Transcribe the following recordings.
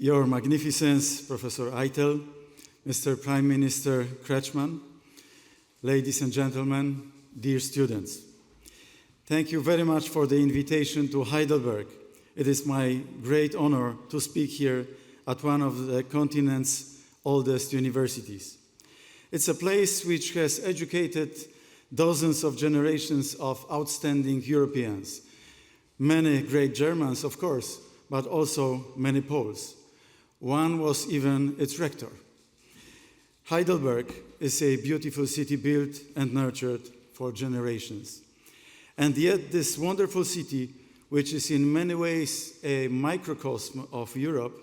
Your Magnificence, Professor Eitel, Mr. Prime Minister Kretschmann, ladies and gentlemen, dear students. Thank you very much for the invitation to Heidelberg. It is my great honor to speak here at one of the continent's oldest universities. It's a place which has educated dozens of generations of outstanding Europeans, many great Germans, of course, but also many Poles. One was even its rector. Heidelberg is a beautiful city built and nurtured for generations. And yet this wonderful city, which is in many ways a microcosm of Europe,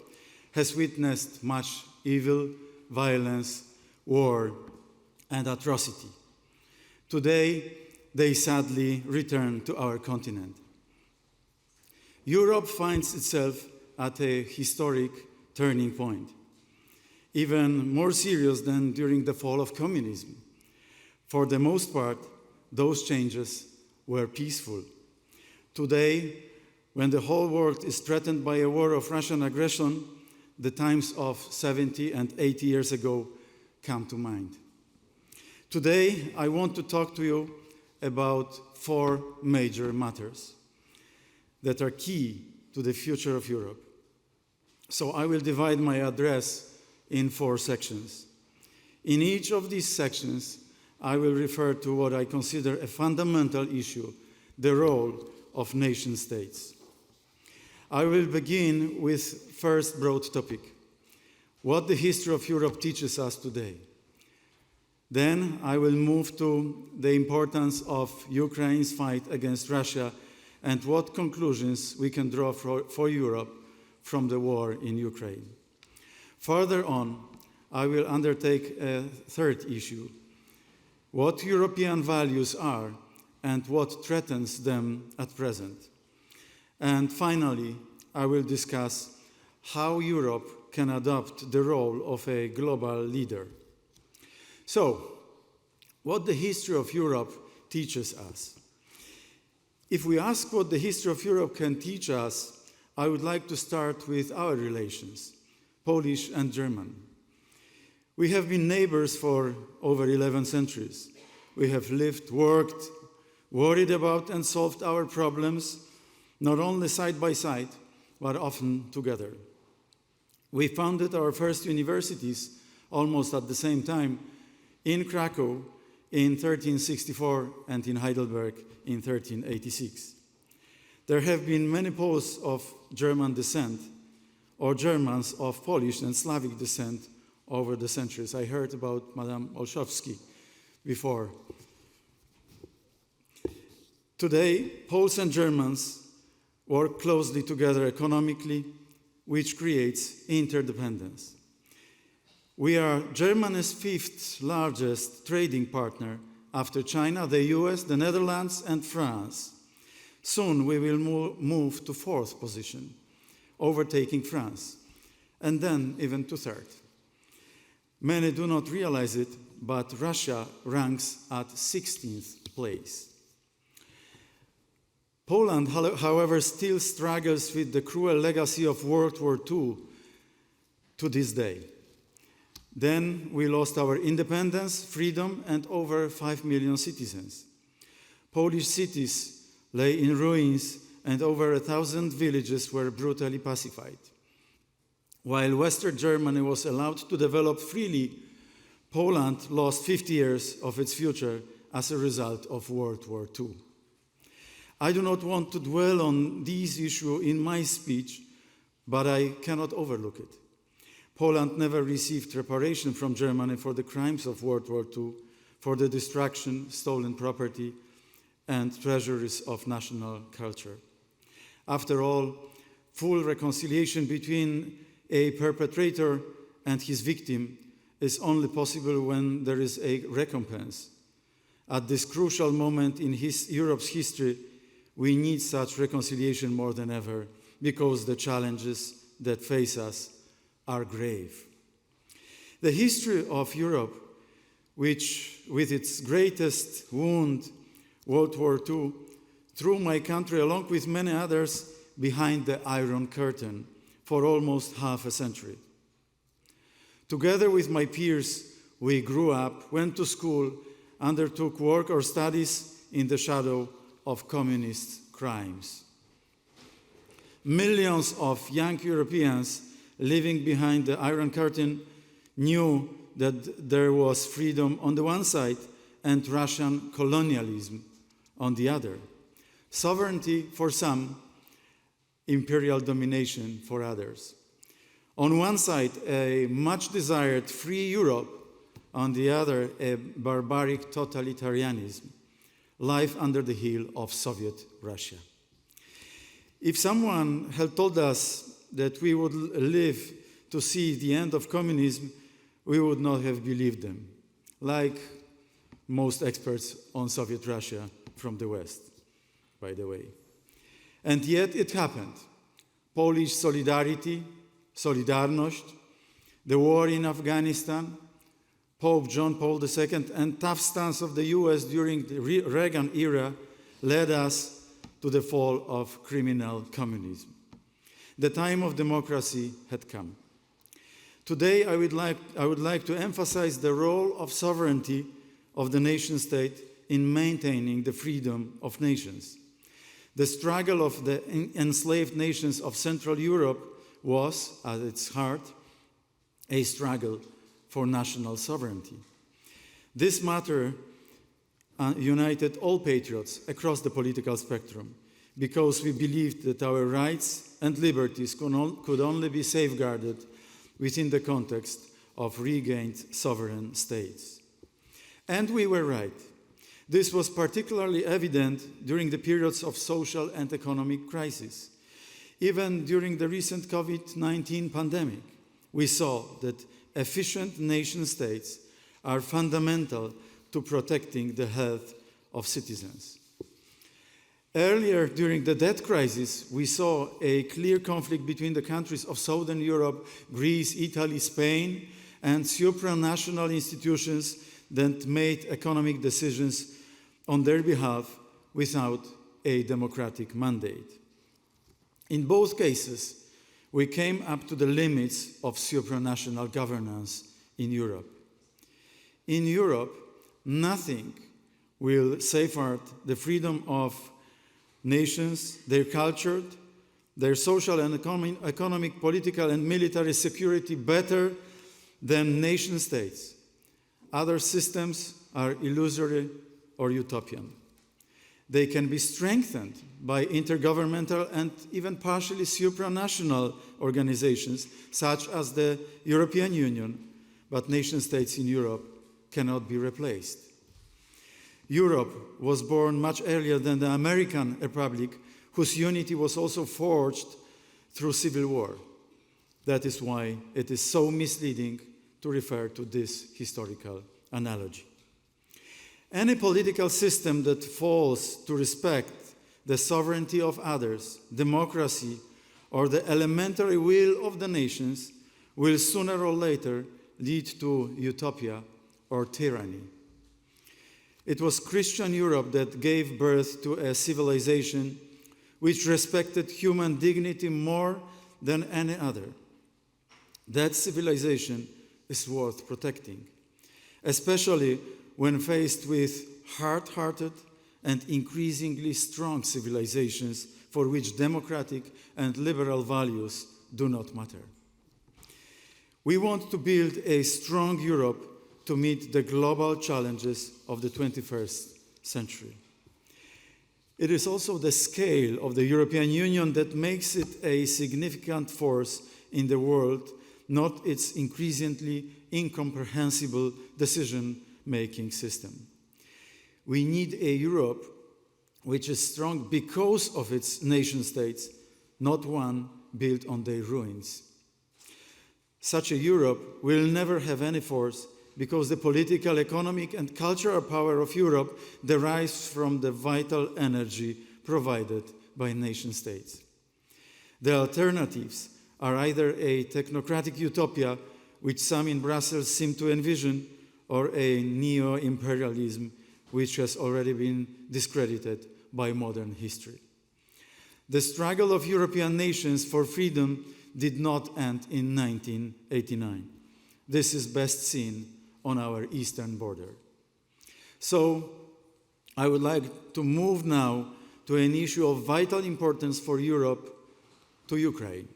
has witnessed much evil, violence, war, and atrocity. Today, they sadly return to our continent. Europe finds itself at a historic turning point, even more serious than during the fall of communism. For the most part, those changes were peaceful. Today, when the whole world is threatened by a war of Russian aggression, the times of 70 and 80 years ago come to mind. Today, I want to talk to you about 4 major matters that are key to the future of Europe. So I will divide my address in 4 sections. In each of these sections, I will refer to what I consider a fundamental issue, the role of nation-states. I will begin with first broad topic, what the history of Europe teaches us today. Then I will move to the importance of Ukraine's fight against Russia and what conclusions we can draw for Europe from the war in Ukraine. Further on, I will undertake a third issue, what European values are and what threatens them at present. And finally, I will discuss how Europe can adopt the role of a global leader. So, what the history of Europe teaches us. If we ask what the history of Europe can teach us, I would like to start with our relations, Polish and German. We have been neighbors for over 11 centuries. We have lived, worked, worried about and solved our problems, not only side by side, but often together. We founded our first universities almost at the same time in Krakow in 1364 and in Heidelberg in 1386. There have been many Poles of German descent or Germans of Polish and Slavic descent over the centuries. I heard about Madame Olszewski before. Today, Poles and Germans work closely together economically, which creates interdependence. We are Germany's 5th largest trading partner after China, the US, the Netherlands, and France. Soon we will move to 4th position, overtaking France, and then even to 3rd. Many do not realize it, but Russia ranks at 16th place. Poland, however, still struggles with the cruel legacy of World War II to this day. Then we lost our independence, freedom, and over 5 million citizens. Polish cities lay in ruins and over 1,000 villages were brutally pacified. While Western Germany was allowed to develop freely, Poland lost 50 years of its future as a result of World War II. I do not want to dwell on these issues in my speech, but I cannot overlook it. Poland never received reparation from Germany for the crimes of World War II, for the destruction, stolen property, and treasuries of national culture. After all, full reconciliation between a perpetrator and his victim is only possible when there is a recompense. At this crucial moment in Europe's history, we need such reconciliation more than ever because the challenges that face us are grave. The history of Europe, which with its greatest wound, World War II, threw my country, along with many others, behind the Iron Curtain for almost half a century. Together with my peers, we grew up, went to school, undertook work or studies in the shadow of communist crimes. Millions of young Europeans living behind the Iron Curtain knew that there was freedom on the one side and Russian colonialism on the other. Sovereignty for some, imperial domination for others. On one side, a much-desired free Europe, on the other, a barbaric totalitarianism, life under the heel of Soviet Russia. If someone had told us that we would live to see the end of communism, we would not have believed them, like most experts on Soviet Russia from the West, by the way. And yet it happened. Polish solidarity, Solidarność, the war in Afghanistan, Pope John Paul II, and tough stance of the US during the Reagan era led us to the fall of criminal communism. The time of democracy had come. Today, I would like to emphasize the role of sovereignty of the nation state in maintaining the freedom of nations. The struggle of the enslaved nations of Central Europe was, at its heart, a struggle for national sovereignty. This matter united all patriots across the political spectrum because we believed that our rights and liberties could only be safeguarded within the context of regained sovereign states. And we were right. This was particularly evident during the periods of social and economic crisis. Even during the recent COVID-19 pandemic, we saw that efficient nation states are fundamental to protecting the health of citizens. Earlier, during the debt crisis, we saw a clear conflict between the countries of Southern Europe, Greece, Italy, Spain, and supranational institutions that made economic decisions on their behalf without a democratic mandate. In both cases, we came up to the limits of supranational governance in Europe. In Europe, nothing will safeguard the freedom of nations, their culture, their social and economic, political, and military security better than nation states. Other systems are illusory or utopian. They can be strengthened by intergovernmental and even partially supranational organizations, such as the European Union, but nation states in Europe cannot be replaced. Europe was born much earlier than the American Republic, whose unity was also forged through civil war. That is why it is so misleading to refer to this historical analogy. Any political system that fails to respect the sovereignty of others, democracy, or the elementary will of the nations will sooner or later lead to utopia or tyranny. It was Christian Europe that gave birth to a civilization which respected human dignity more than any other. That civilization is worth protecting, especially when faced with hard-hearted and increasingly strong civilizations for which democratic and liberal values do not matter. We want to build a strong Europe to meet the global challenges of the 21st century. It is also the scale of the European Union that makes it a significant force in the world, not its increasingly incomprehensible decision-making system. We need a Europe which is strong because of its nation-states, not one built on their ruins. Such a Europe will never have any force because the political, economic, and cultural power of Europe derives from the vital energy provided by nation-states. The alternatives are either a technocratic utopia, which some in Brussels seem to envision, or a neo-imperialism, which has already been discredited by modern history. The struggle of European nations for freedom did not end in 1989. This is best seen on our eastern border. So, I would like to move now to an issue of vital importance for Europe, to Ukraine.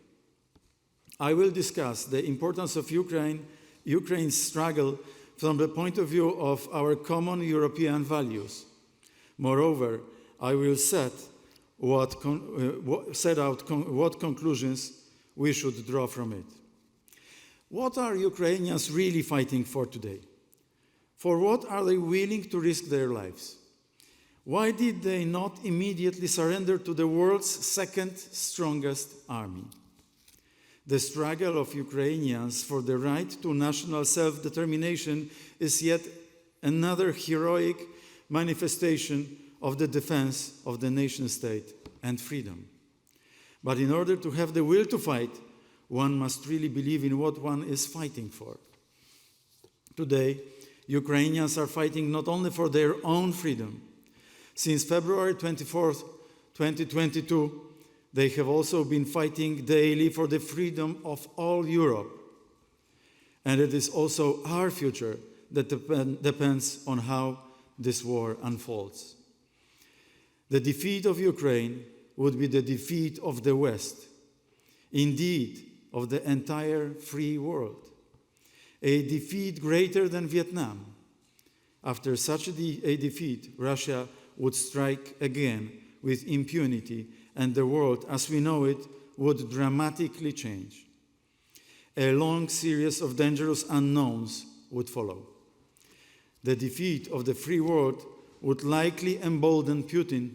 I will discuss the importance of Ukraine's struggle from the point of view of our common European values. Moreover, I will set out what conclusions we should draw from it. What are Ukrainians really fighting for today? For what are they willing to risk their lives? Why did they not immediately surrender to the world's second strongest army? The struggle of Ukrainians for the right to national self-determination is yet another heroic manifestation of the defense of the nation-state and freedom. But in order to have the will to fight, one must really believe in what one is fighting for. Today, Ukrainians are fighting not only for their own freedom. Since February 24th, 2022, they have also been fighting daily for the freedom of all Europe. And it is also our future that depends on how this war unfolds. The defeat of Ukraine would be the defeat of the West, indeed, of the entire free world. A defeat greater than Vietnam. After such a defeat, Russia would strike again with impunity, and the world, as we know it, would dramatically change. A long series of dangerous unknowns would follow. The defeat of the free world would likely embolden Putin,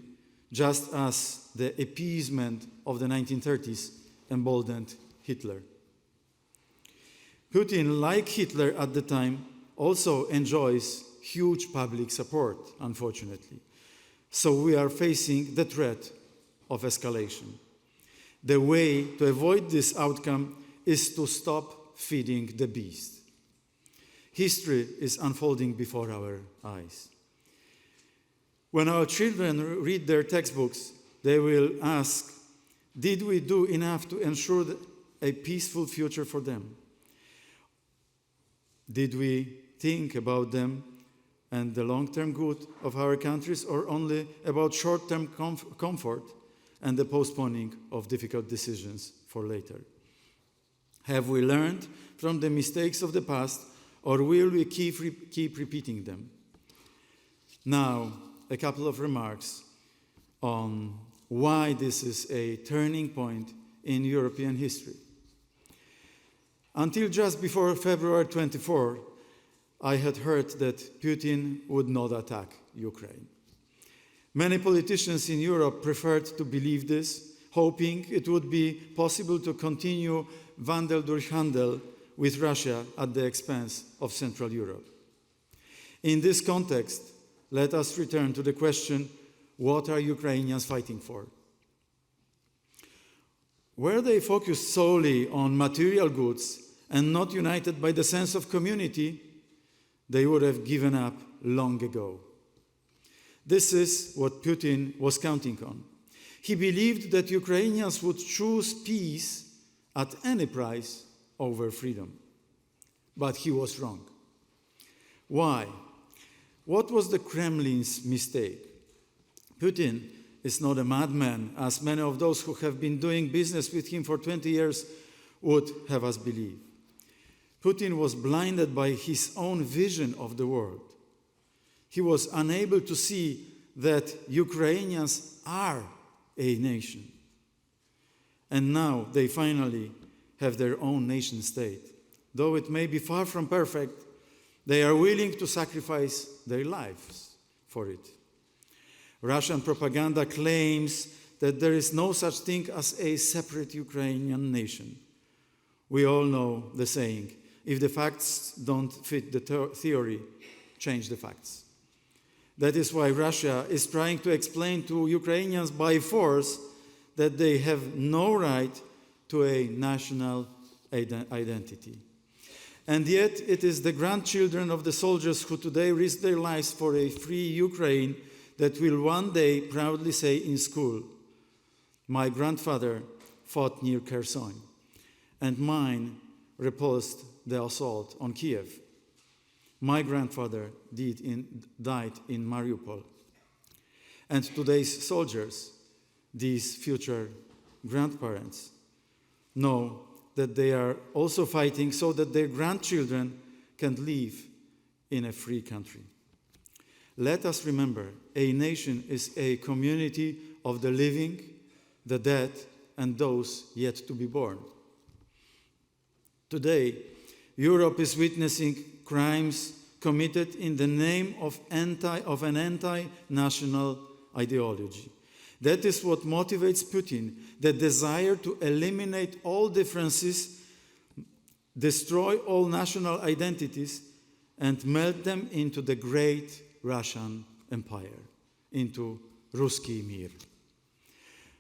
just as the appeasement of the 1930s emboldened Hitler. Putin, like Hitler at the time, also enjoys huge public support, unfortunately. So we are facing the threat of escalation. The way to avoid this outcome is to stop feeding the beast. History is unfolding before our eyes. When our children read their textbooks, they will ask, did we do enough to ensure a peaceful future for them? Did we think about them and the long-term good of our countries, or only about short-term comfort and the postponing of difficult decisions for later? Have we learned from the mistakes of the past, or will we keep repeating them? Now, a couple of remarks on why this is a turning point in European history. Until just before February 24, I had heard that Putin would not attack Ukraine. Many politicians in Europe preferred to believe this, hoping it would be possible to continue Wandel durch Handel with Russia at the expense of Central Europe. In this context, let us return to the question, what are Ukrainians fighting for? Were they focused solely on material goods and not united by the sense of community, they would have given up long ago. This is what Putin was counting on. He believed that Ukrainians would choose peace at any price over freedom. But he was wrong. Why? What was the Kremlin's mistake? Putin is not a madman, as many of those who have been doing business with him for 20 years would have us believe. Putin was blinded by his own vision of the world. He was unable to see that Ukrainians are a nation. And now they finally have their own nation state. Though it may be far from perfect, they are willing to sacrifice their lives for it. Russian propaganda claims that there is no such thing as a separate Ukrainian nation. We all know the saying, if the facts don't fit the theory, change the facts. That is why Russia is trying to explain to Ukrainians by force that they have no right to a national identity. And yet it is the grandchildren of the soldiers who today risk their lives for a free Ukraine that will one day proudly say in school, my grandfather fought near Kherson. and mine repulsed the assault on Kiev. My grandfather died in Mariupol. And today's soldiers, these future grandparents, know that they are also fighting so that their grandchildren can live in a free country. Let us remember, a nation is a community of the living, the dead, and those yet to be born. Today, Europe is witnessing crimes committed in the name of an anti-national ideology. That is what motivates Putin, the desire to eliminate all differences, destroy all national identities, and melt them into the great Russian Empire, into Ruski Mir.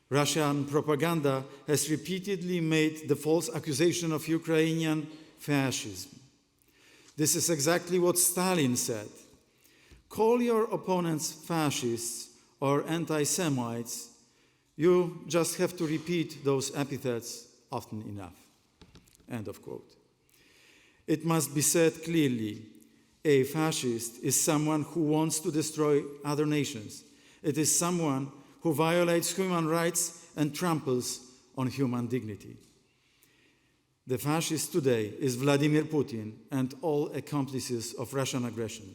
Russian propaganda has repeatedly made the false accusation of Ukrainian fascism. This is exactly what Stalin said. Call your opponents fascists or anti-Semites. You just have to repeat those epithets often enough. End of quote. It must be said clearly, a fascist is someone who wants to destroy other nations. It is someone who violates human rights and tramples on human dignity. The fascist today is Vladimir Putin and all accomplices of Russian aggression.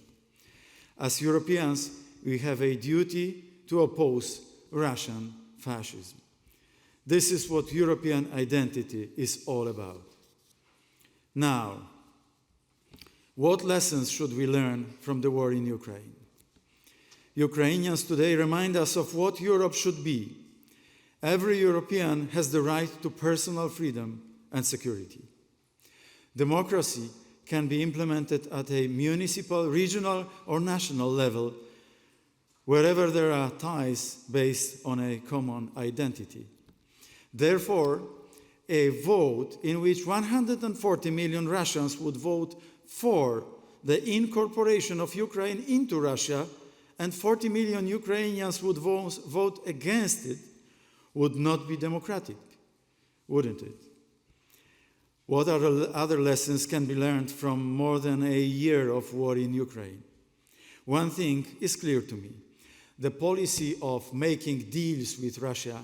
As Europeans, we have a duty to oppose Russian fascism. This is what European identity is all about. Now, what lessons should we learn from the war in Ukraine? Ukrainians today remind us of what Europe should be. Every European has the right to personal freedom and security. Democracy can be implemented at a municipal, regional, or national level, wherever there are ties based on a common identity. Therefore, a vote in which 140 million Russians would vote for the incorporation of Ukraine into Russia and 40 million Ukrainians would vote against it would not be democratic, wouldn't it? What other lessons can be learned from more than a year of war in Ukraine? One thing is clear to me. The policy of making deals with Russia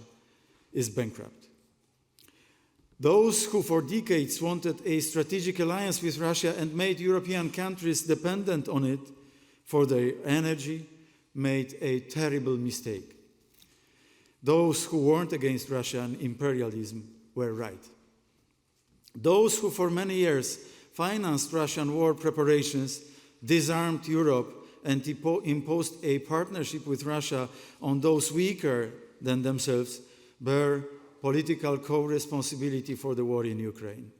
is bankrupt. Those who for decades wanted a strategic alliance with Russia and made European countries dependent on it for their energy made a terrible mistake. Those who warned against Russian imperialism were right. Those who for many years financed Russian war preparations, disarmed Europe, and imposed a partnership with Russia on those weaker than themselves bear political co-responsibility for the war in Ukraine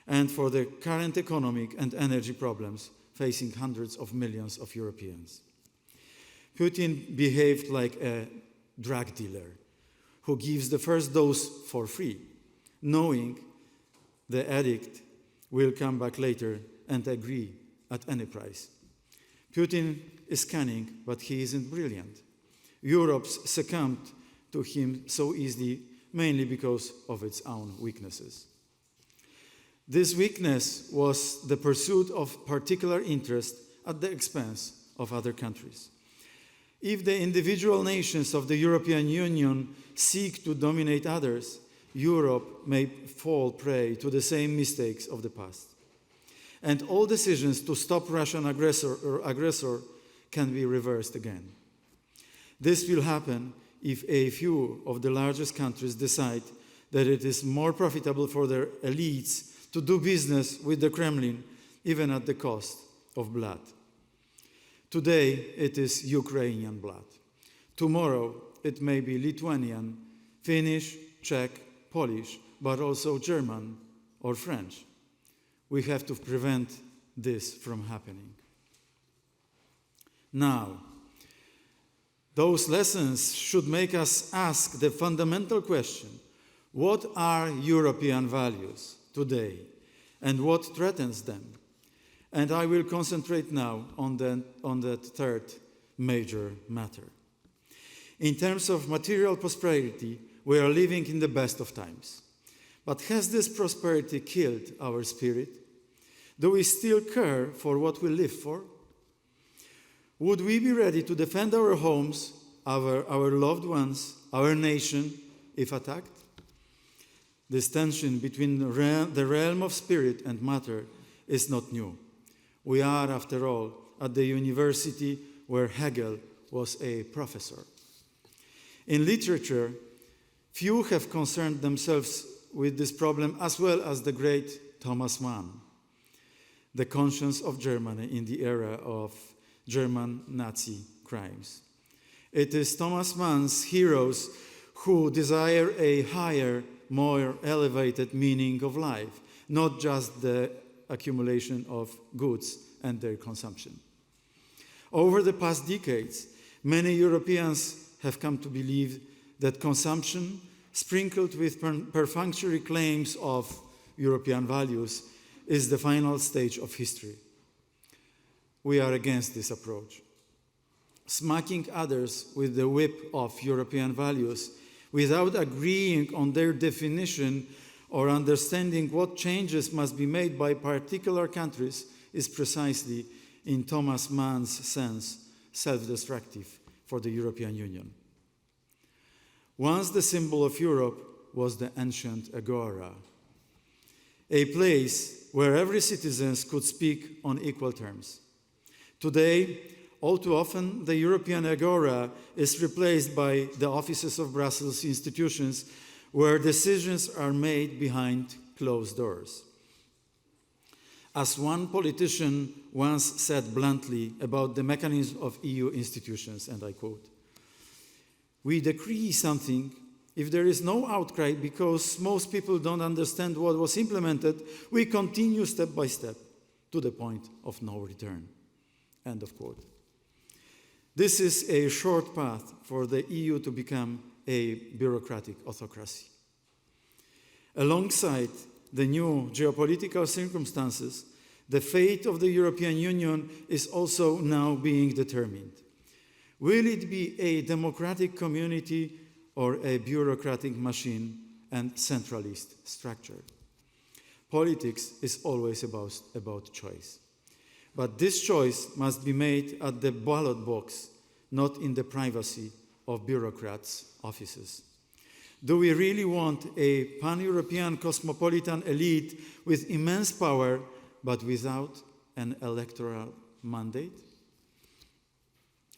and for the current economic and energy problems facing hundreds of millions of Europeans. Putin behaved like a drug dealer who gives the first dose for free, knowing the addict will come back later and agree at any price. Putin is cunning, but he isn't brilliant. Europe succumbed to him so easily, mainly because of its own weaknesses. This weakness was the pursuit of particular interest at the expense of other countries. If the individual nations of the European Union seek to dominate others, Europe may fall prey to the same mistakes of the past. And all decisions to stop Russian aggressor can be reversed again. This will happen if a few of the largest countries decide that it is more profitable for their elites to do business with the Kremlin, even at the cost of blood. Today, it is Ukrainian blood. Tomorrow, it may be Lithuanian, Finnish, Czech, Polish, but also German or French. We have to prevent this from happening. Now, those lessons should make us ask the fundamental question: what are European values today and what threatens them? And I will concentrate now on that third major matter. In terms of material prosperity, we are living in the best of times. But has this prosperity killed our spirit? Do we still care for what we live for? Would we be ready to defend our homes, our loved ones, our nation, if attacked? This tension between the realm of spirit and matter is not new. We are, after all, at the university where Hegel was a professor. In literature, few have concerned themselves with this problem as well as the great Thomas Mann, the conscience of Germany in the era of German Nazi crimes. It is Thomas Mann's heroes who desire a higher, more elevated meaning of life, not just the accumulation of goods and their consumption. Over the past decades, many Europeans have come to believe that consumption, sprinkled with perfunctory claims of European values, is the final stage of history. We are against this approach. Smacking others with the whip of European values without agreeing on their definition or understanding what changes must be made by particular countries is precisely, in Thomas Mann's sense, self-destructive for the European Union. Once the symbol of Europe was the ancient agora, a place where every citizen could speak on equal terms. Today, all too often, the European agora is replaced by the offices of Brussels institutions where decisions are made behind closed doors. As one politician once said bluntly about the mechanism of EU institutions, and I quote, "We decree something. If there is no outcry because most people don't understand what was implemented, we continue step by step to the point of no return." End of quote. This is a short path for the EU to become a bureaucratic autocracy. Alongside the new geopolitical circumstances, the fate of the European Union is also now being determined. Will it be a democratic community or a bureaucratic machine and centralist structure? Politics is always about choice. But this choice must be made at the ballot box, not in the privacy of bureaucrats' offices. Do we really want a pan-European cosmopolitan elite with immense power, but without an electoral mandate?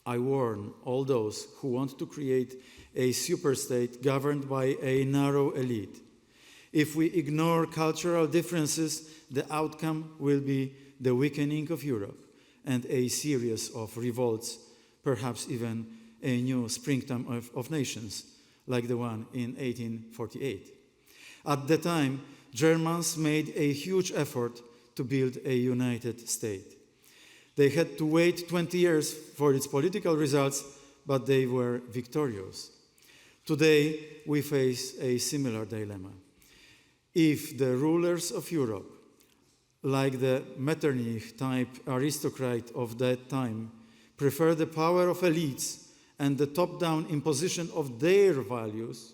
I warn all those who want to create a superstate governed by a narrow elite. If we ignore cultural differences, the outcome will be the weakening of Europe and a series of revolts, perhaps even a new springtime of nations, like the one in 1848. At the time, Germans made a huge effort to build a united state. They had to wait 20 years for its political results, but they were victorious. Today, we face a similar dilemma. If the rulers of Europe, like the Metternich-type aristocrat of that time, prefer the power of elites and the top-down imposition of their values,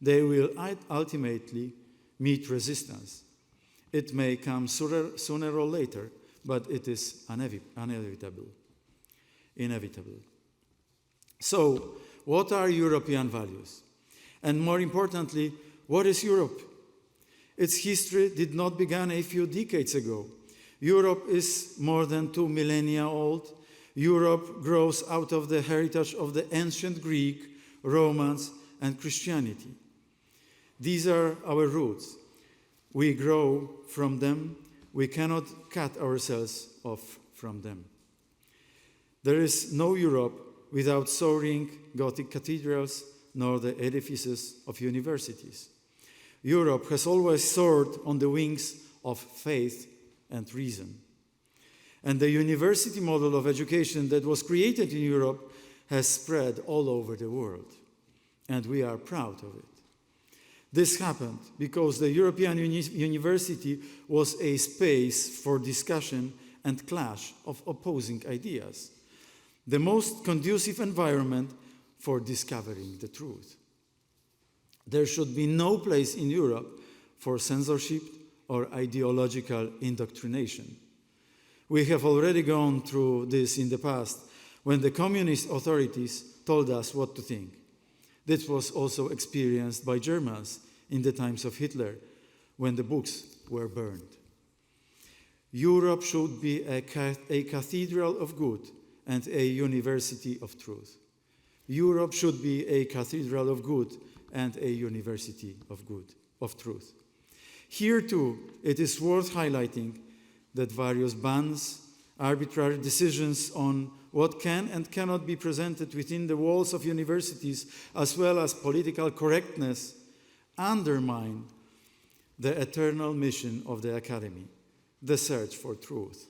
they will ultimately meet resistance. It may come sooner or later, but it is inevitable. So, what are European values? And more importantly, what is Europe? Its history did not begin a few decades ago. Europe is more than 2 millennia old. Europe grows out of the heritage of the ancient Greek, Romans, and Christianity. These are our roots. We grow from them. We cannot cut ourselves off from them. There is no Europe without soaring Gothic cathedrals nor the edifices of universities. Europe has always soared on the wings of faith and reason. And the university model of education that was created in Europe has spread all over the world. And we are proud of it. This happened because the European University was a space for discussion and clash of opposing ideas, the most conducive environment for discovering the truth. There should be no place in Europe for censorship or ideological indoctrination. We have already gone through this in the past when the communist authorities told us what to think. This was also experienced by Germans in the times of Hitler when the books were burned. Europe should be a cathedral of good and a university of truth. Europe should be a cathedral of good and a university of truth. Here too, it is worth highlighting that various bans, arbitrary decisions on what can and cannot be presented within the walls of universities, as well as political correctness, undermine the eternal mission of the academy, the search for truth.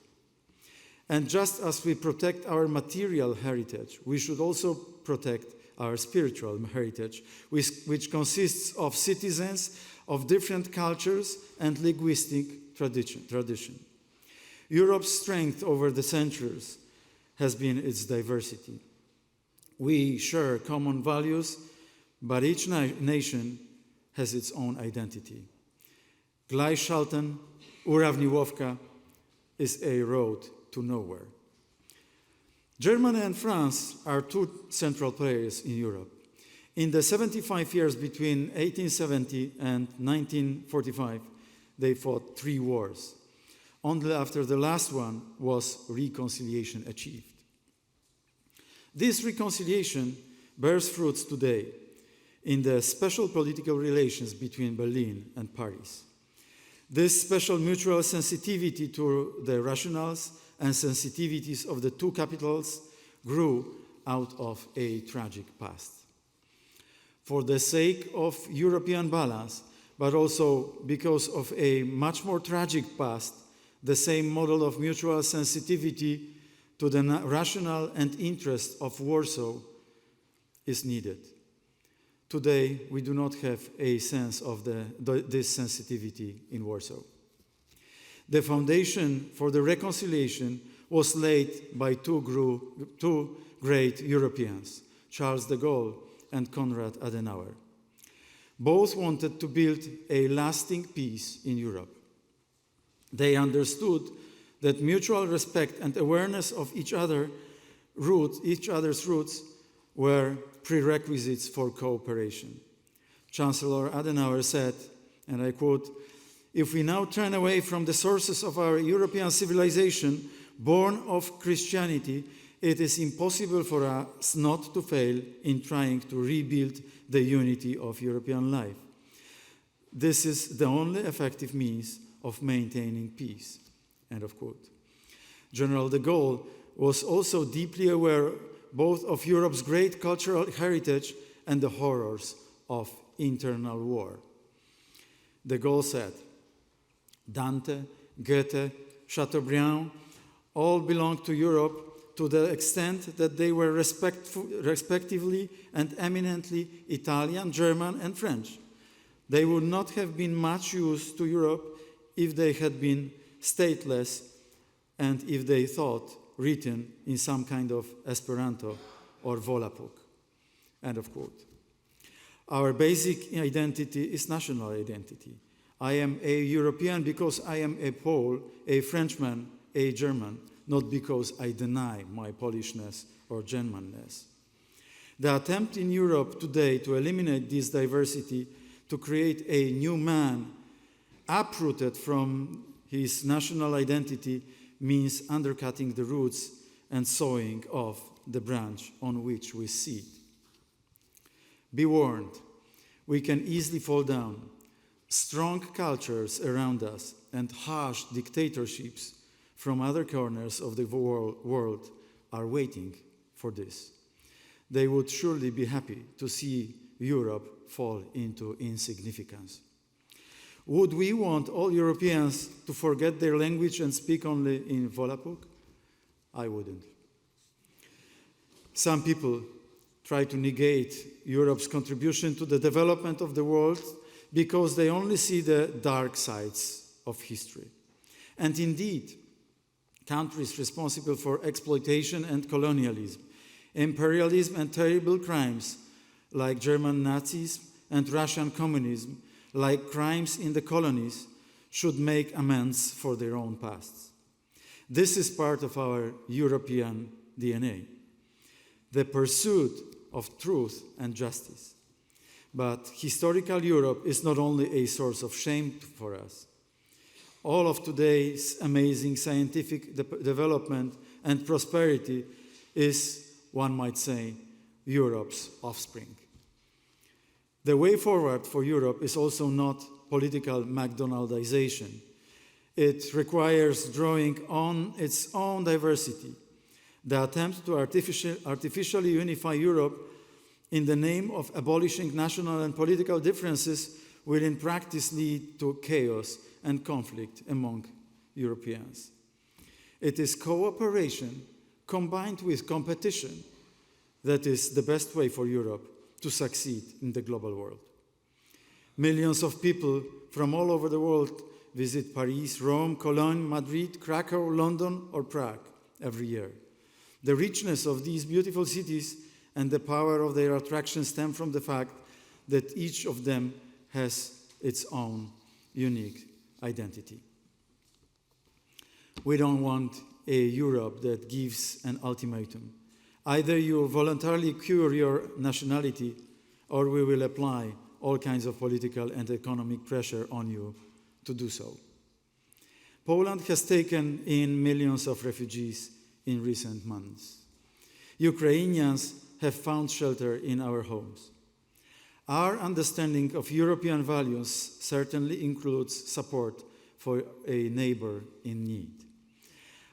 And just as we protect our material heritage, we should also protect our spiritual heritage, which consists of citizens of different cultures and linguistic tradition. Europe's strength over the centuries has been its diversity. We share common values, but each nation has its own identity. Gleichschalten, Uravnilovka is a road to nowhere. Germany and France are two central players in Europe. In the 75 years between 1870 and 1945, they fought 3 wars. Only after the last one was reconciliation achieved. This reconciliation bears fruits today in the special political relations between Berlin and Paris. This special mutual sensitivity to the rationales and sensitivities of the two capitals grew out of a tragic past. For the sake of European balance, but also because of a much more tragic past, the same model of mutual sensitivity to the rationale and interest of Warsaw is needed. Today, we do not have a sense of this sensitivity in Warsaw. The foundation for the reconciliation was laid by two great Europeans, Charles de Gaulle and Konrad Adenauer. Both wanted to build a lasting peace in Europe. They understood that mutual respect and awareness of each other's roots were prerequisites for cooperation. Chancellor Adenauer said, and I quote, "If we now turn away from the sources of our European civilization, born of Christianity, it is impossible for us not to fail in trying to rebuild the unity of European life. This is the only effective means of maintaining peace." End of quote. General de Gaulle was also deeply aware both of Europe's great cultural heritage and the horrors of internal war. De Gaulle said, "Dante, Goethe, Chateaubriand all belonged to Europe to the extent that they were respectively and eminently Italian, German, and French. They would not have been much use to Europe if they had been stateless and if they thought written in some kind of Esperanto or Volapük." End of quote. Our basic identity is national identity. I am a European because I am a Pole, a Frenchman, a German, not because I deny my Polishness or Germanness. The attempt in Europe today to eliminate this diversity, to create a new man uprooted from his national identity, means undercutting the roots and sawing off the branch on which we sit. Be warned, we can easily fall down. Strong cultures around us and harsh dictatorships from other corners of the world are waiting for this. They would surely be happy to see Europe fall into insignificance. Would we want all Europeans to forget their language and speak only in Volapük? I wouldn't. Some people try to negate Europe's contribution to the development of the world because they only see the dark sides of history. And indeed, countries responsible for exploitation and colonialism, imperialism and terrible crimes like German Nazism and Russian communism like crimes in the colonies, should make amends for their own pasts. This is part of our European DNA, the pursuit of truth and justice. But historical Europe is not only a source of shame for us. All of today's amazing scientific development and prosperity is, one might say, Europe's offspring. The way forward for Europe is also not political McDonaldization. It requires drawing on its own diversity. The attempt to artificially unify Europe in the name of abolishing national and political differences will in practice lead to chaos and conflict among Europeans. It is cooperation combined with competition that is the best way for Europe to succeed in the global world. Millions of people from all over the world visit Paris, Rome, Cologne, Madrid, Krakow, London, or Prague every year. The richness of these beautiful cities and the power of their attraction stem from the fact that each of them has its own unique identity. We don't want a Europe that gives an ultimatum. Either you voluntarily cure your nationality, or we will apply all kinds of political and economic pressure on you to do so. Poland has taken in millions of refugees in recent months. Ukrainians have found shelter in our homes. Our understanding of European values certainly includes support for a neighbor in need.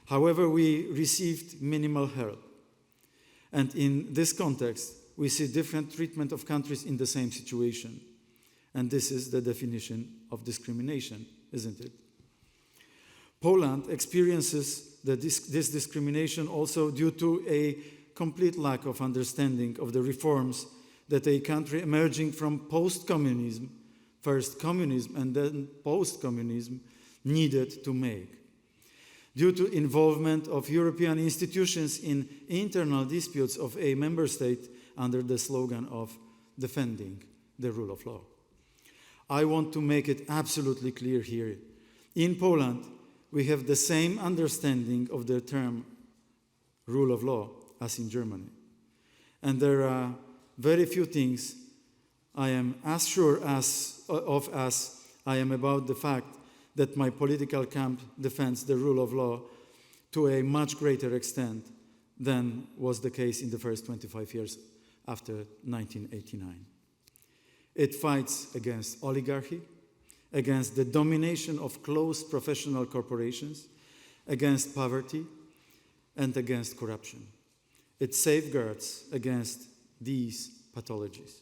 However, we received minimal help. And in this context, we see different treatment of countries in the same situation. And this is the definition of discrimination, isn't it? Poland experiences this discrimination also due to a complete lack of understanding of the reforms that a country emerging from post-communism, first communism and then post-communism, needed to make. Due to involvement of European institutions in internal disputes of a member state under the slogan of defending the rule of law. I want to make it absolutely clear here. In Poland, we have the same understanding of the term rule of law as in Germany. And there are very few things I am as sure as I am about the fact that my political camp defends the rule of law to a much greater extent than was the case in the first 25 years after 1989. It fights against oligarchy, against the domination of close professional corporations, against poverty, and against corruption. It safeguards against these pathologies.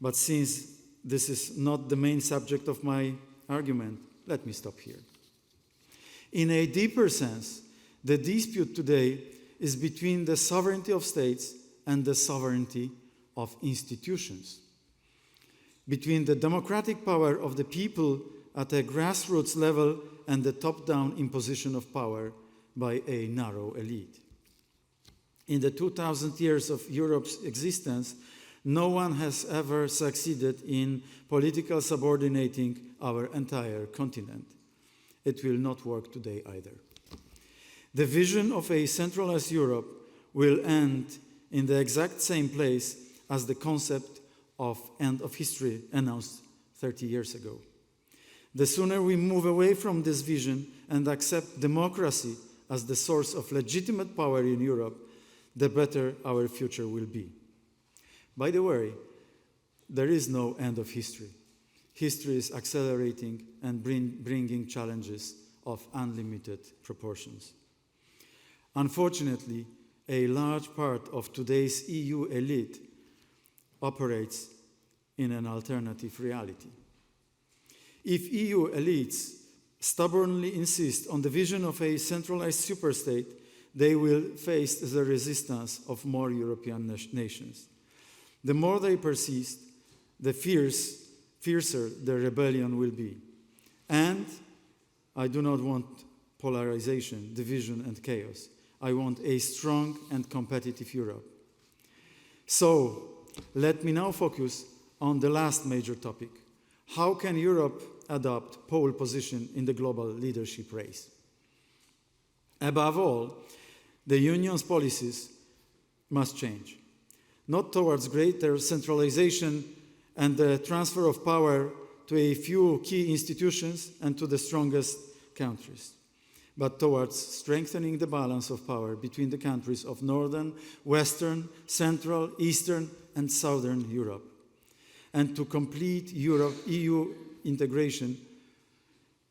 But since this is not the main subject of my argument, let me stop here. In a deeper sense, the dispute today is between the sovereignty of states and the sovereignty of institutions, between the democratic power of the people at a grassroots level and the top-down imposition of power by a narrow elite. In the 2,000 years of Europe's existence, no one has ever succeeded in politically subordinating our entire continent. It will not work today either. The vision of a centralized Europe will end in the exact same place as the concept of end of history announced 30 years ago. The sooner we move away from this vision and accept democracy as the source of legitimate power in Europe, the better our future will be. By the way, there is no end of history. History is accelerating and bringing challenges of unlimited proportions. Unfortunately, a large part of today's EU elite operates in an alternative reality. If EU elites stubbornly insist on the vision of a centralized superstate, they will face the resistance of more European nations. The more they persist, the fiercer the rebellion will be. And I do not want polarization, division, and chaos. I want a strong and competitive Europe. So, let me now focus on the last major topic. How can Europe adopt pole position in the global leadership race? Above all, the Union's policies must change, not towards greater centralization and the transfer of power to a few key institutions and to the strongest countries, but towards strengthening the balance of power between the countries of Northern, Western, Central, Eastern, and Southern Europe, and to complete EU integration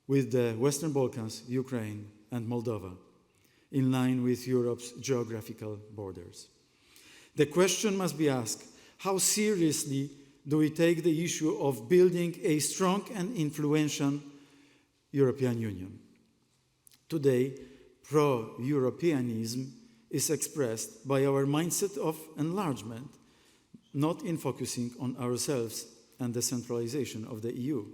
with the Western Balkans, Ukraine, and Moldova, in line with Europe's geographical borders. The question must be asked, how seriously do we take the issue of building a strong and influential European Union? Today, pro-Europeanism is expressed by our mindset of enlargement, not in focusing on ourselves and the centralization of the EU.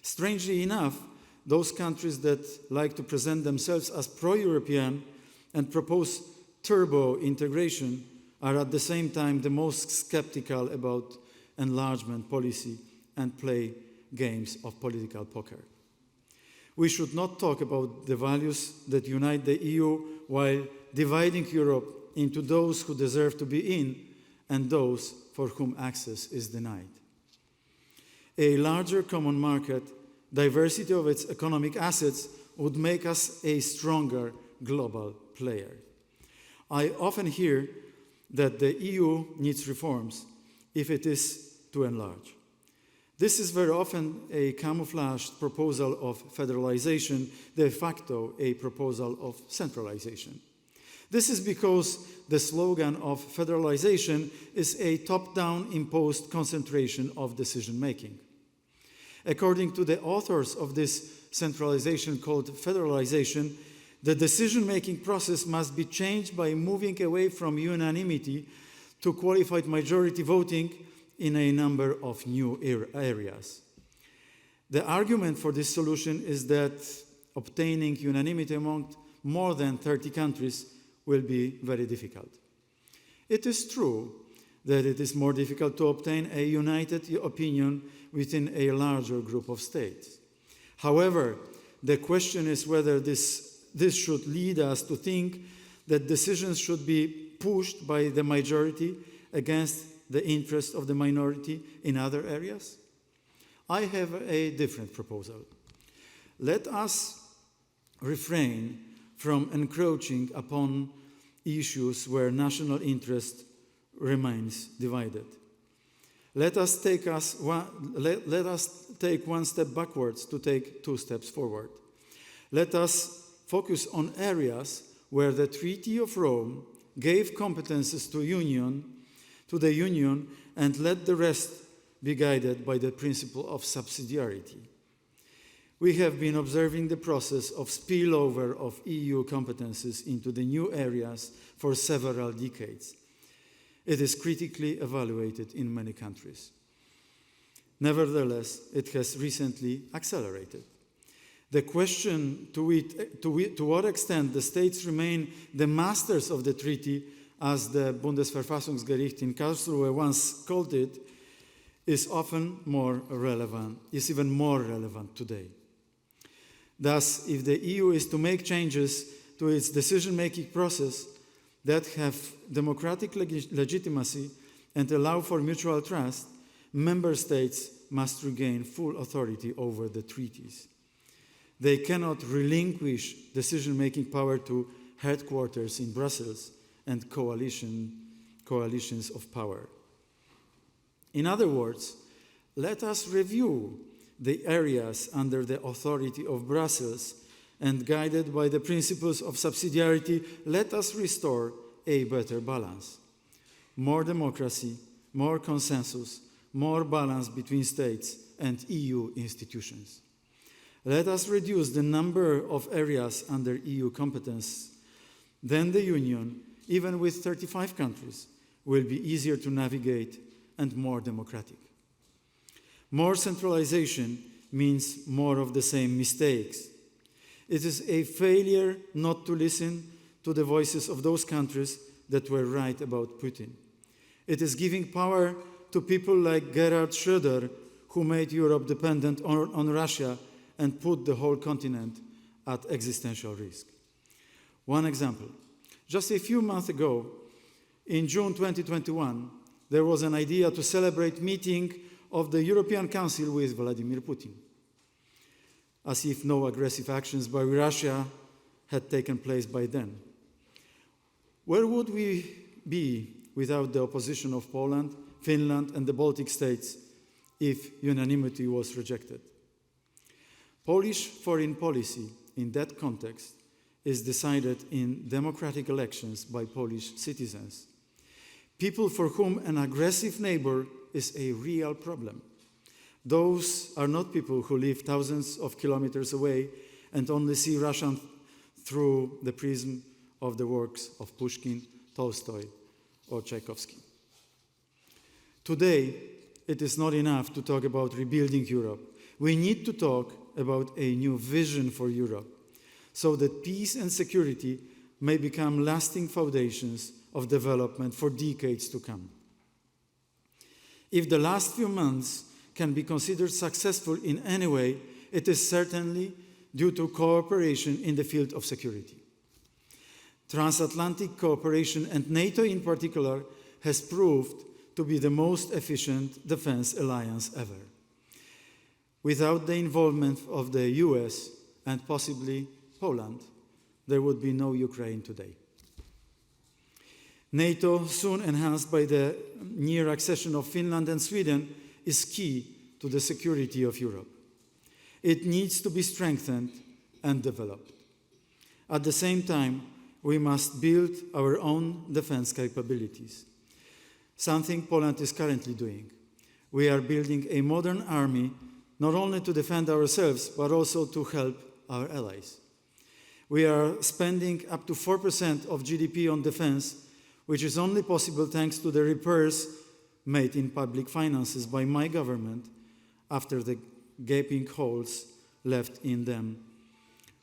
Strangely enough, those countries that like to present themselves as pro-European and propose turbo integration are at the same time the most skeptical about enlargement policy and play games of political poker. We should not talk about the values that unite the EU while dividing Europe into those who deserve to be in and those for whom access is denied. A larger common market, diversity of its economic assets would make us a stronger global player. I often hear that the EU needs reforms if it is to enlarge. This is very often a camouflaged proposal of federalization, de facto a proposal of centralization. This is because the slogan of federalization is a top-down imposed concentration of decision-making. According to the authors of this centralization called federalization, the decision-making process must be changed by moving away from unanimity to qualified majority voting in a number of new areas. The argument for this solution is that obtaining unanimity among more than 30 countries will be very difficult. It is true that it is more difficult to obtain a united opinion within a larger group of states. However, the question is whether this should lead us to think that decisions should be pushed by the majority against the interest of the minority in other areas. I have a different proposal. Let us refrain from encroaching upon issues where national interest remains divided. Let us take one step backwards to take 2 steps forward. Let us focus on areas where the Treaty of Rome gave competences to the Union, and let the rest be guided by the principle of subsidiarity. We have been observing the process of spillover of EU competences into the new areas for several decades. It is critically evaluated in many countries. Nevertheless, it has recently accelerated. The question to what extent the states remain the masters of the treaty, as the Bundesverfassungsgericht in Karlsruhe once called it, is even more relevant today. Thus, if the EU is to make changes to its decision-making process that have democratic legitimacy and allow for mutual trust, member states must regain full authority over the treaties. They cannot relinquish decision-making power to headquarters in Brussels and coalitions of power. In other words, let us review the areas under the authority of Brussels, and guided by the principles of subsidiarity, let us restore a better balance. More democracy, more consensus, more balance between states and EU institutions. Let us reduce the number of areas under EU competence. Then the Union, even with 35 countries, will be easier to navigate and more democratic. More centralization means more of the same mistakes. It is a failure not to listen to the voices of those countries that were right about Putin. It is giving power to people like Gerhard Schröder, who made Europe dependent on Russia and put the whole continent at existential risk. One example. Just a few months ago, in June 2021, there was an idea to celebrate meeting of the European Council with Vladimir Putin, as if no aggressive actions by Russia had taken place by then. Where would we be without the opposition of Poland, Finland, and the Baltic states if unanimity was rejected? Polish foreign policy in that context is decided in democratic elections by Polish citizens, people for whom an aggressive neighbor is a real problem. Those are not people who live thousands of kilometers away and only see Russia through the prism of the works of Pushkin, Tolstoy, or Tchaikovsky. Today, it is not enough to talk about rebuilding Europe. We need to talk about a new vision for Europe, so that peace and security may become lasting foundations of development for decades to come. If the last few months can be considered successful in any way, it is certainly due to cooperation in the field of security. Transatlantic cooperation, and NATO in particular, has proved to be the most efficient defense alliance ever. Without the involvement of the US and possibly Poland, there would be no Ukraine today. NATO, soon enhanced by the near accession of Finland and Sweden, is key to the security of Europe. It needs to be strengthened and developed. At the same time, we must build our own defense capabilities, something Poland is currently doing. We are building a modern army, not only to defend ourselves, but also to help our allies. We are spending up to 4% of GDP on defense, which is only possible thanks to the repairs made in public finances by my government after the gaping holes left in them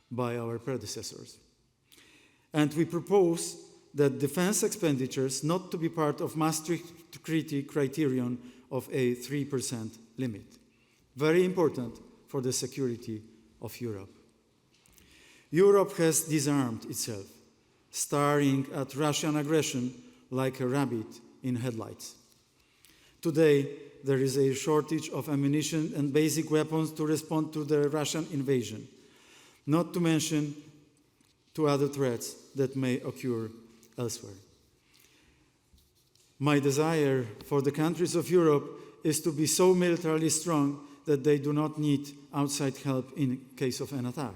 by our predecessors. And we propose that defense expenditures not to be part of Maastricht Treaty criterion of a 3% limit. Very important for the security of Europe. Europe has disarmed itself, staring at Russian aggression like a rabbit in headlights. Today, there is a shortage of ammunition and basic weapons to respond to the Russian invasion, not to mention to other threats that may occur elsewhere. My desire for the countries of Europe is to be so militarily strong that they do not need outside help in case of an attack,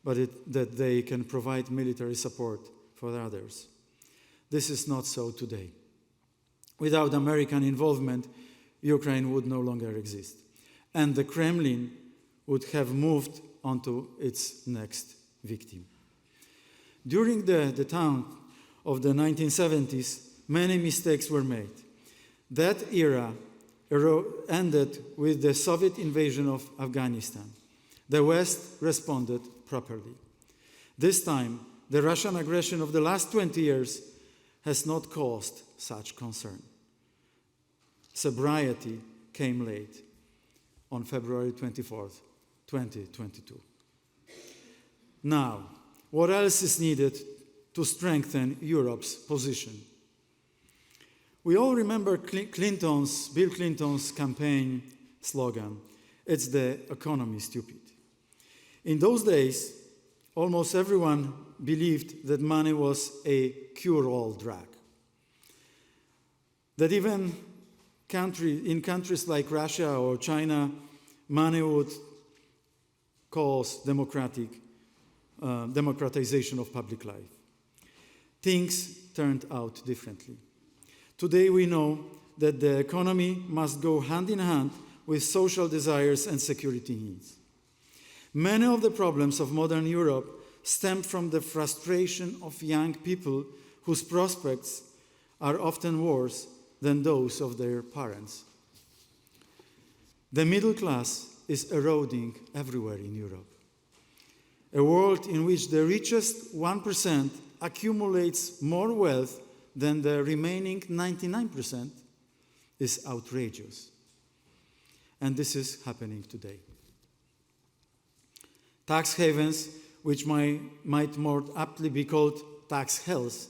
but that they can provide military support for others. This is not so today. Without American involvement, Ukraine would no longer exist, and the Kremlin would have moved on to its next victim. During the time of the 1970s, many mistakes were made. That era ended with the Soviet invasion of Afghanistan. The West responded properly. This time, the Russian aggression of the last 20 years has not caused such concern. Sobriety came late on February 24th, 2022. Now, what else is needed to strengthen Europe's position? We all remember Bill Clinton's campaign slogan, "It's the economy, stupid." In those days, almost everyone believed that money was a cure-all drug. That even in countries like Russia or China, money would cause democratization of public life. Things turned out differently. Today we know that the economy must go hand in hand with social desires and security needs. Many of the problems of modern Europe stem from the frustration of young people whose prospects are often worse than those of their parents. The middle class is eroding everywhere in Europe. A world in which the richest 1% accumulates more wealth than the remaining 99% is outrageous. and this is happening today. Tax havens, which might more aptly be called tax hells,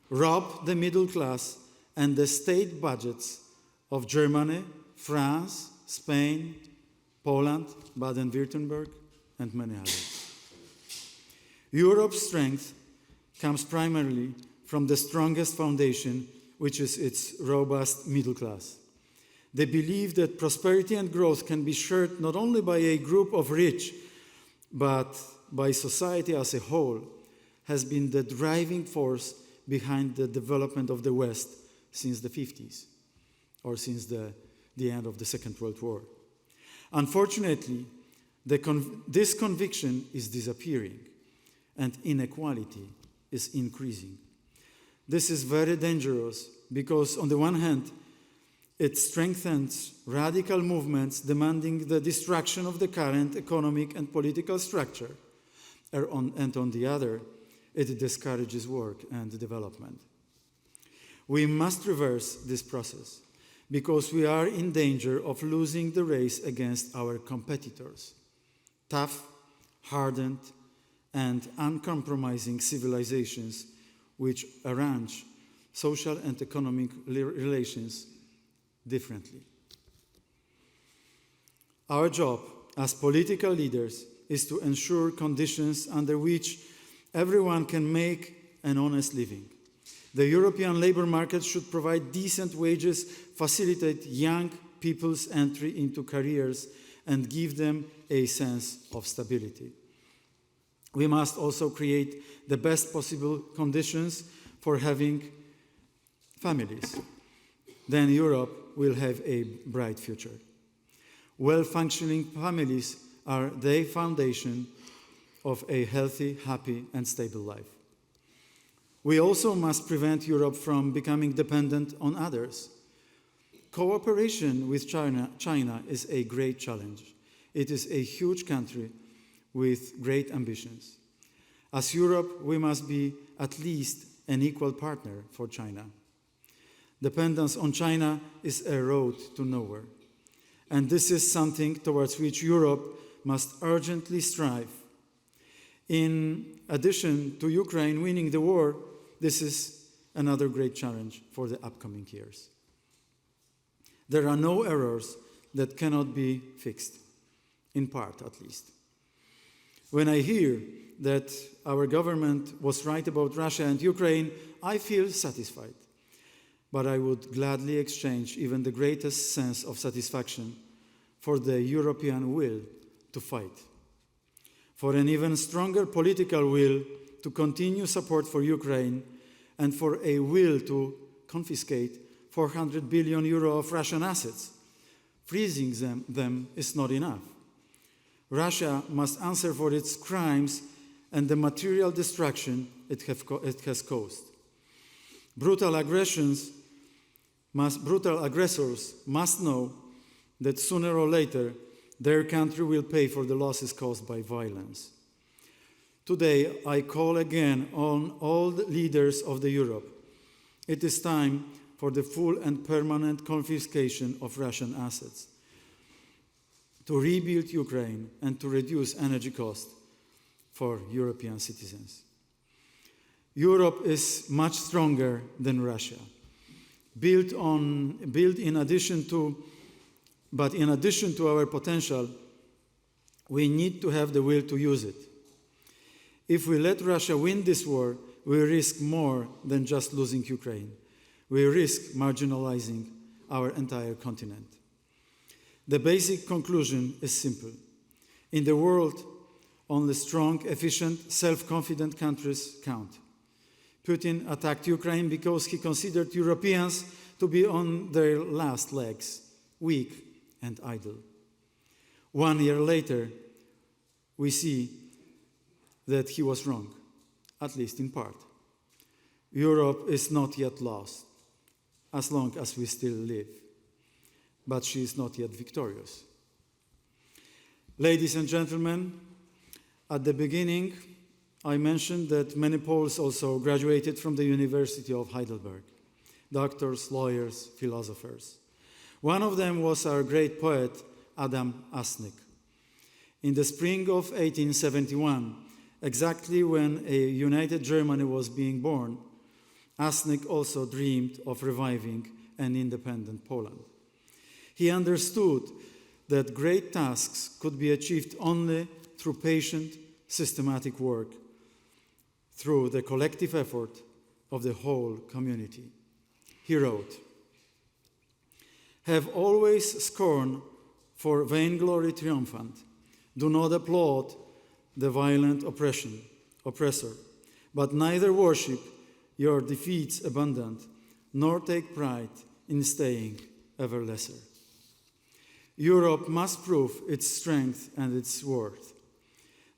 rob the middle class and the state budgets of Germany, France, Spain, Poland, Baden-Württemberg, and many others. Europe's strength comes primarily from the strongest foundation, which is its robust middle class. They believe that prosperity and growth can be shared not only by a group of rich, but by society as a whole, has been the driving force behind the development of the West since the 50s, or since the end of the Second World War. Unfortunately, this conviction is disappearing, and inequality is increasing. This is very dangerous because, on the one hand, it strengthens radical movements demanding the destruction of the current economic and political structure, and on the other, it discourages work and development. We must reverse this process because we are in danger of losing the race against our competitors, tough, hardened, and uncompromising civilizations which arrange social and economic relations differently. Our job as political leaders is to ensure conditions under which everyone can make an honest living. The European labor market should provide decent wages, facilitate young people's entry into careers, and give them a sense of stability. We must also create the best possible conditions for having families. Then Europe will have a bright future. Well-functioning families are the foundation of a healthy, happy, and stable life. We also must prevent Europe from becoming dependent on others. Cooperation with China is a great challenge. It is a huge country with great ambitions. As Europe, we must be at least an equal partner for China. Dependence on China is a road to nowhere. And this is something towards which Europe must urgently strive. In addition to Ukraine winning the war, this is another great challenge for the upcoming years. There are no errors that cannot be fixed, in part at least. When I hear that our government was right about Russia and Ukraine, I feel satisfied. But I would gladly exchange even the greatest sense of satisfaction for the European will to fight, for an even stronger political will to continue support for Ukraine, and for a will to confiscate 400 billion euro of Russian assets. Freezing them is not enough. Russia must answer for its crimes and the material destruction it has caused. Brutal aggressors must know that sooner or later their country will pay for the losses caused by violence. Today, I call again on all the leaders of Europe. It is time for the full and permanent confiscation of Russian assets, to rebuild Ukraine, and to reduce energy costs for European citizens. Europe is much stronger than Russia. In addition to our potential, we need to have the will to use it. If we let Russia win this war, we risk more than just losing Ukraine. We risk marginalizing our entire continent. The basic conclusion is simple. In the world, only strong, efficient, self-confident countries count. Putin attacked Ukraine because he considered Europeans to be on their last legs, weak and idle. 1 year later, we see that he was wrong, at least in part. Europe is not yet lost, as long as we still live, but she is not yet victorious. Ladies and gentlemen, at the beginning, I mentioned that many Poles also graduated from the University of Heidelberg, doctors, lawyers, philosophers. One of them was our great poet, Adam Asnik. In the spring of 1871, exactly when a united Germany was being born, Asnik also dreamed of reviving an independent Poland. He understood that great tasks could be achieved only through patient, systematic work, through the collective effort of the whole community. He wrote, "Have always scorn for vainglory triumphant. Do not applaud the violent oppressor, but neither worship your defeats abundant, nor take pride in staying ever lesser. Europe must prove its strength and its worth.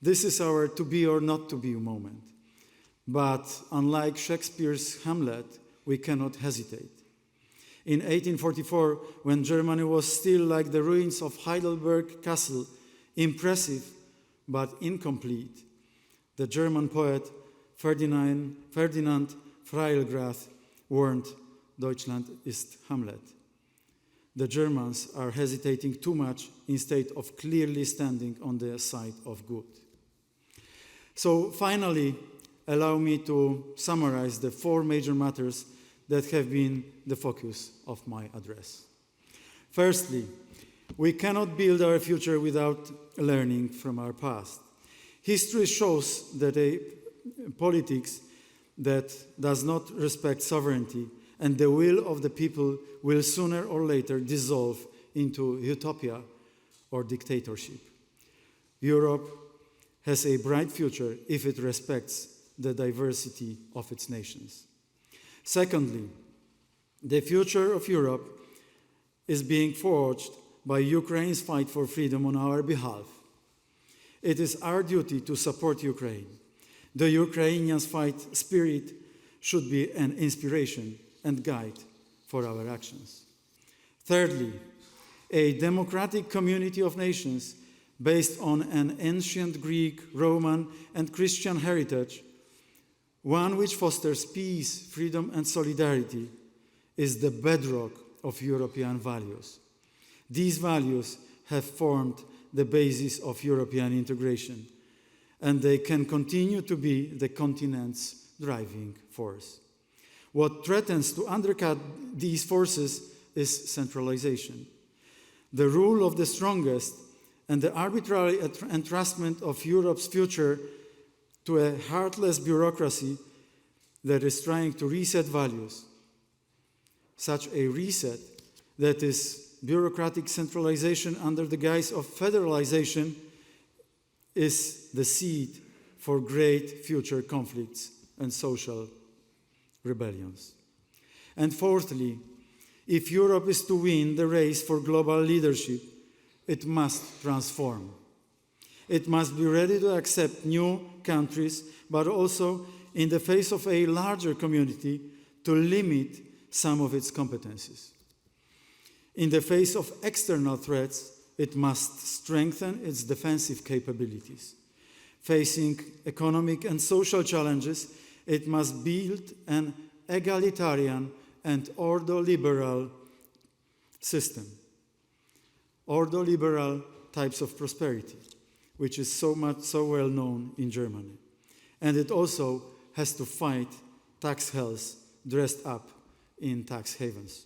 This is our to be or not to be moment. But unlike Shakespeare's Hamlet, we cannot hesitate. In 1844, when Germany was still like the ruins of Heidelberg Castle, impressive but incomplete, the German poet Ferdinand Freiligrath warned, Deutschland ist Hamlet. The Germans are hesitating too much instead of clearly standing on the side of good." So finally, allow me to summarize the 4 major matters that have been the focus of my address. Firstly, we cannot build our future without learning from our past. History shows that a politics that does not respect sovereignty and the will of the people will sooner or later dissolve into utopia or dictatorship. Europe has a bright future if it respects the diversity of its nations. Secondly, the future of Europe is being forged by Ukraine's fight for freedom on our behalf. It is our duty to support Ukraine. The Ukrainians' fight spirit should be an inspiration and guide for our actions. Thirdly, a democratic community of nations based on an ancient Greek, Roman, and Christian heritage, one which fosters peace, freedom, and solidarity, is the bedrock of European values. These values have formed the basis of European integration, and they can continue to be the continent's driving force. What threatens to undercut these forces is centralization. The rule of the strongest and the arbitrary entrustment of Europe's future to a heartless bureaucracy that is trying to reset values. Such a reset that is bureaucratic centralization under the guise of federalization is the seed for great future conflicts and social rebellions. And fourthly, if Europe is to win the race for global leadership, it must transform. It must be ready to accept new countries, but also, in the face of a larger community, to limit some of its competencies. In the face of external threats, it must strengthen its defensive capabilities. Facing economic and social challenges, it must build an egalitarian and ordoliberal system. Ordoliberal types of prosperity, which is so well known in Germany. And it also has to fight tax hells dressed up in tax havens.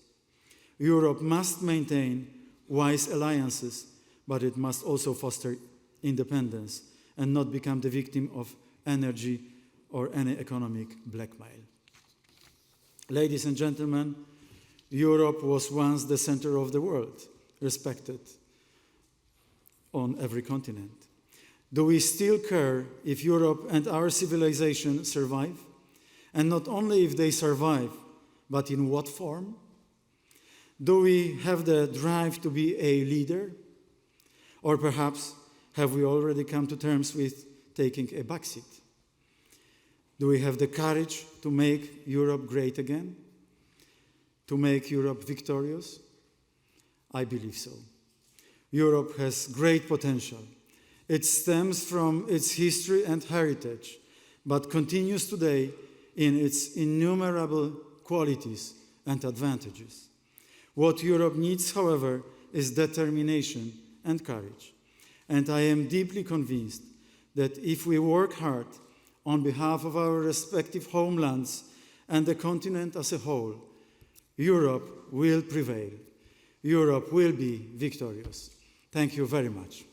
Europe must maintain wise alliances, but it must also foster independence and not become the victim of energy or any economic blackmail. Ladies and gentlemen, Europe was once the center of the world, respected on every continent. Do we still care if Europe and our civilization survive? And not only if they survive, but in what form? Do we have the drive to be a leader? Or perhaps have we already come to terms with taking a backseat? Do we have the courage to make Europe great again? To make Europe victorious? I believe so. Europe has great potential. It stems from its history and heritage, but continues today in its innumerable qualities and advantages. What Europe needs, however, is determination and courage. And I am deeply convinced that if we work hard on behalf of our respective homelands and the continent as a whole, Europe will prevail. Europe will be victorious. Thank you very much.